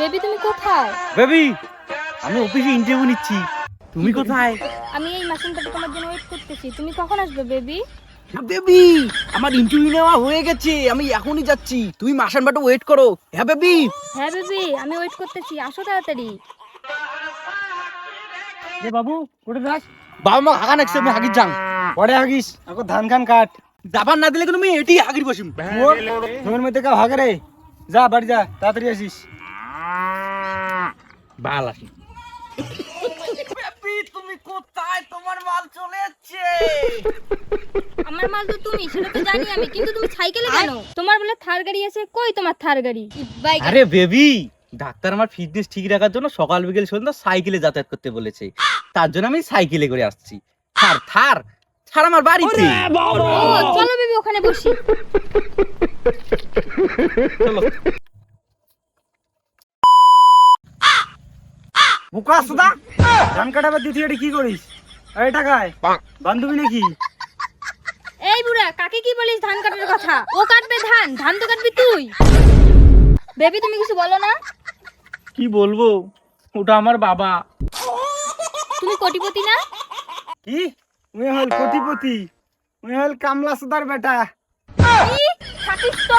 Baby তুমি কোথায়? Baby, আমি অফিসে ইন্টারভিউ নিচ্ছি। তুমি কোথায়? আমি এই মেশিনটাতে তোমার জন্য ওয়েট করতেছি। তুমি কখন আসবে বেবি? বেবি, আমার ইন্টারভিউ নেওয়া হয়ে গেছে, আমি এখনই যাচ্ছি, তুমি মাসান বাটো ওয়েট করো। হ্যাঁ বেবি। হ্যাঁ বেবি, আমি ওয়েট করতেছি, আসো তাড়াতাড়ি। এ বাবু, কোথায় যাস? বাবা মা হাগা নাকছে, আমি হাগির যাং। পরে হাগিস, এখন ধান খান কাট। যাবার না দিলে কিন্তু আমি এটি হাগির বসিম। তোমার মধ্যে কেউ হাগে রে? যা বাড়ি যা, তাড়াতাড়ি আসিস। বাল আসি। বেবি তুমি কোথায়? তোমার মাল চলে যাচ্ছে। আমার মাল তো তুমি, সেটা তো জানি আমি, কিন্তু তুমি সাইকেলে কেন? তোমার বলে থার গাড়ি আছে, কই তোমার থার গাড়ি? আরে বেবি, ডাক্তার আমার ফিটনেস ঠিক রাখার জন্য সকাল বিকেল সন্ধ্যা সাইকেলে যাতায়াত করতে বলেছে, তার জন্য আমি সাইকেলে করে আসছি। থার থার থার আমার বাড়িতে। ও চলো বেবি, ওখানে বসি। চলো। বুকা সুদা, ধান কাটাবার দিতে এটি কি করিস? এই টাকায় বান্ধবী নাকি? এই বুড়া, কাকে কি বলিস ধান কাটার কথা? ও কাটবে ধান, ধান তো কাটবি তুই। বেবি তুমি কিছু বলো না? কি বলবো, ওটা আমার বাবা। তুমি কোটিপতি না? কি? উনি হল কোটিপতি, উনি হল কামলা সুদার বেটা। কি? থাকিস তো।